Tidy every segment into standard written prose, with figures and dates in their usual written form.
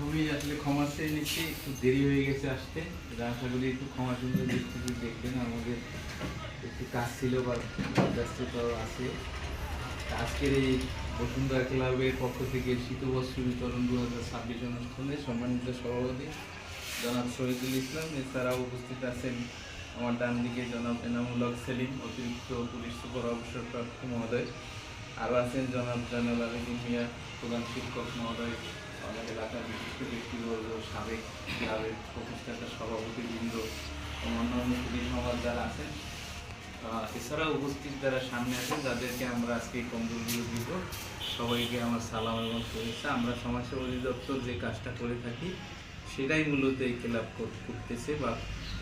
প্রথমেই আসলে ক্ষমা চেয়ে নিচ্ছি, একটু দেরি হয়ে গেছে আসতে। আশা করি একটু ক্ষমা সুন্দর দৃষ্টিতে দেখবেন। আমাদের একটু কাজ ছিল বা ব্যস্ততাও আছে। আজকের এই বসুন্ধরা ক্লাবের পক্ষ থেকে শীতবস্ত্র বিতরণ 2026 অনুষ্ঠানে সম্মানিত সভাপতি জনাব শহীদুল ইসলাম, এছাড়াও উপস্থিত আছেন আমার ডান দিকে জনাব এনামুল হক সেলিম, অতিরিক্ত পুলিশ সুপার অবসরপ্রাপ্ত মহোদয়। আরও আছেন জনাব জানাল আবেদিন মিয়া, প্রধান শিক্ষক মহোদয়, আমাদের এলাকার বিশিষ্ট ব্যক্তিবর্গ, সাবেক ক্লাবের প্রতিষ্ঠাতা সভাপতিবৃন্দ এবং অন্যান্য পুলিশ সমাজ যারা আছেন, এছাড়াও উপস্থিত যারা সামনে আছেন, যাদেরকে আমরা আজকে এই কম্বলগুলো দিব, সবাইকে আমার সালাম এবং শুভেচ্ছা। আমরা সমাজসেবা অধিদপ্তর যে কাজটা করে থাকি সেটাই মূলত এই ক্লাব করতেছে, বা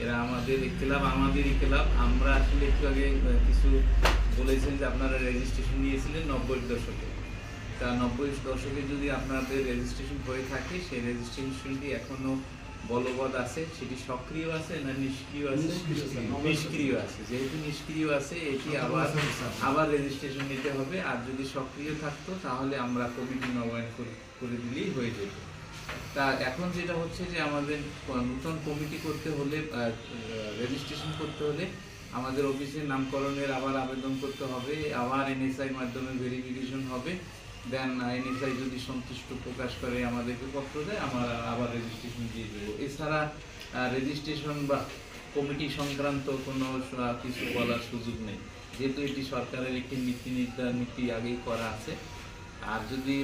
এরা আমাদের এই ক্লাব, আমাদেরই ক্লাব। আমরা আসলে একটু আগে কিছু বলেছেন যে আপনারা রেজিস্ট্রেশন নিয়েছিলেন 90-এর দশকে। তা 90-এর দশকে যদি আপনাদের রেজিস্ট্রেশন হয়ে থাকে, সেই রেজিস্ট্রেশনটি এখনও বলবৎ আছে, সেটি সক্রিয় আছে না নিষ্ক্রিয় আছে? নিষ্ক্রিয় আছে। যেহেতু নিষ্ক্রিয় আছে, এটি আবার রেজিস্ট্রেশন নিতে হবে। আর যদি সক্রিয় থাকতো তাহলে আমরা কমিটি নবায়ন করে দিলেই হয়ে যেত। তা এখন যেটা হচ্ছে যে আমাদের নতুন কমিটি করতে হলে, রেজিস্ট্রেশন করতে হলে আমাদের অফিসের নামকরণের আবার আবেদন করতে হবে, আবার এনএসআই মাধ্যমে ভেরিফিকেশন হবে। দেন এনএসআই যদি সন্তুষ্ট প্রকাশ করে আমাদেরকে পত্র দেয়, আমরা আবার রেজিস্ট্রেশন দিয়ে দেবো। এছাড়া রেজিস্ট্রেশন বা কমিটি সংক্রান্ত কোনো কিছু বলার সুযোগ নেই, যেহেতু এটি সরকারের একটি নীতি আগেই করা আছে। আর যদি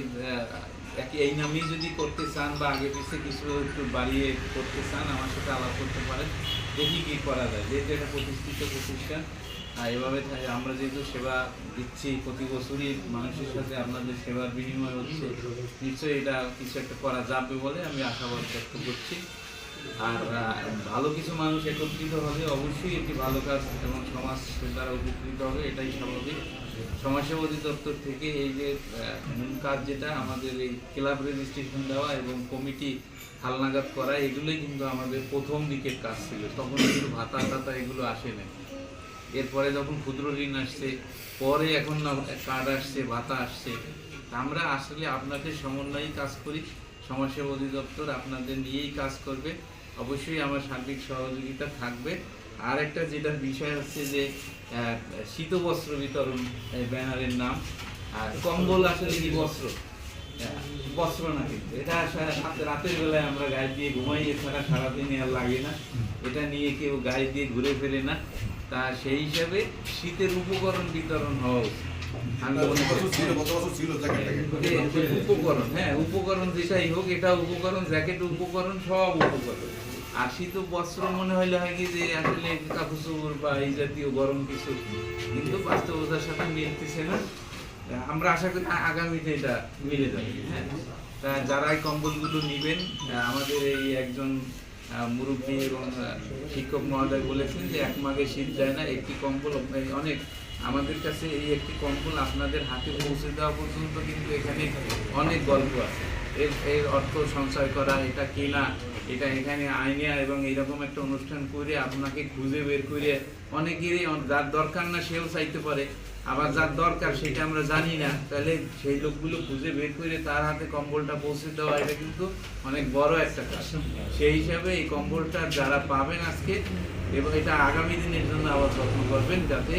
এই নামেই যদি করতে চান বা আগে পিছিয়ে কিছু একটু বাড়িয়ে করতে চান, আমার সাথে আলাপ করতে পারেন, দেখি কী করা যায়। যেহেতু এটা প্রতিষ্ঠিত প্রতিষ্ঠান, এভাবে আমরা যেহেতু সেবা দিচ্ছি প্রতি বছরই মানুষের সাথে আপনাদের সেবার বিনিময় হচ্ছে, নিশ্চয়ই এটা কিছু একটা করা যাবে বলে আমি আশাবাদ ব্যক্ত করছি। আর ভালো কিছু মানুষ একত্রিত হবে, অবশ্যই একটি ভালো কাজ এবং সমাজ দ্বারা উপকৃত হবে, এটাই স্বাভাবিক। সমাজসেবা অধিদপ্তর থেকে এই যে মূল কাজ, যেটা আমাদের এই ক্লাব রেজিস্ট্রেশন দেওয়া এবং কমিটি হালনাগাদ করা, এগুলোই কিন্তু আমাদের প্রথম দিকের কাজ ছিল। তখন কিন্তু ভাতা টাতা এগুলো আসে না। এরপরে যখন ক্ষুদ্র ঋণ আসছে, পরে এখন কার্ড আসছে, ভাতা আসছে। আমরা আসলে আপনাদের সমন্বয়েই কাজ করি। সমাজসেবা অধিদপ্তর আপনাদের নিয়েই কাজ করবে, অবশ্যই আমার সার্বিক সহযোগিতা থাকবে। আর একটা যেটা বিষয় হচ্ছে যে শীতবস্ত্র বিতরণ, ব্যানারের নাম। আর কম্বল আসলে কি বস্ত্র? বস্ত্র না, কিন্তু এটা রাতের বেলায় আমরা গায়ে দিয়ে ঘুমাই, এছাড়া সারাদিনে আর লাগে না। এটা নিয়ে কেউ গায়ে দিয়ে ঘুরে ফেলে না। তা সেই হিসাবে শীতের উপকরণ বিতরণ হওয়া উচিত। উপকরণ, হ্যাঁ, উপকরণ যেটাই হোক, এটা উপকরণ, জ্যাকেট উপকরণ, সব উপকরণ। আর শীত বস্ত্র মনে হইলে হয় কি যে আসলে কাপড় বা এই জাতীয় গরম কিছু, কিন্তু বাস্তবতার সাথে মিলতেছে না। আমরা আশা করি আগামীতে এটা মিলে যাবে। হ্যাঁ, তা যারা এই কম্বলগুলো নেবেন, আমাদের এই একজন মুরব্বী এবং শিক্ষক মহোদয় বলেছেন যে এক মাঘে শীত যায় না, একটি কম্বল অনেক। আমাদের কাছে এই একটি কম্বল আপনাদের হাতে পৌঁছে দেওয়া পর্যন্ত কিন্তু এখানে অনেক গল্প আছে। এর অর্থ সঞ্চয় করা, এটা কেনা, এটা এখানে আইনে এবং এইরকম একটা অনুষ্ঠান করে আপনাকে খুঁজে বের করে, অনেকেরই যার দরকার না সেও চাইতে পারে, আবার যার দরকার সেটা আমরা জানি না, তাহলে সেই লোকগুলো খুঁজে বের করে তার হাতে কম্বলটা পৌঁছে দেওয়া, এটা কিন্তু অনেক বড় একটা কাজ। সেই হিসাবে এই কম্বলটা যারা পাবেন আজকে, এবং এটা আগামী দিনের জন্য আবার যত্ন করবেন, যাতে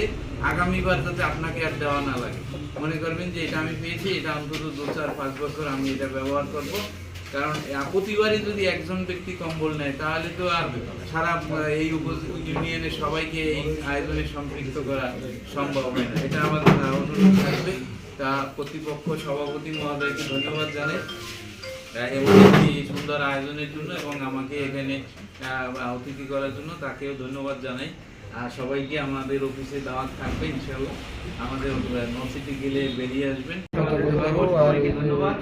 আগামীবার যাতে আপনাকে আর দেওয়া না লাগে। মনে করবেন যে এটা আমি পেয়েছি, এটা অন্তত 2-4-5 বছর আমি এটা ব্যবহার করব। কারণ প্রতিবারই যদি একজন ব্যক্তি কম্বল নেয়, তাহলে তো আর সারা এই ইউনিয়নের সবাইকে এই আয়োজনে সম্পৃক্ত করা সম্ভব হয় না। এটা আমাদের অনুরোধ থাকবে। তা কর্তৃপক্ষ, সভাপতি মহোদয়কে ধন্যবাদ জানাই এবং একটি সুন্দর আয়োজনের জন্য, এবং আমাকে এখানে অতিথি করার জন্য তাকেও ধন্যবাদ জানাই। আর সবাইকে আমাদের অফিসে দাওয়াত থাকবে ইনশাআল্লাহ। আমাদের নসিটি গেলে বেরিয়ে আসবেন। ধন্যবাদ।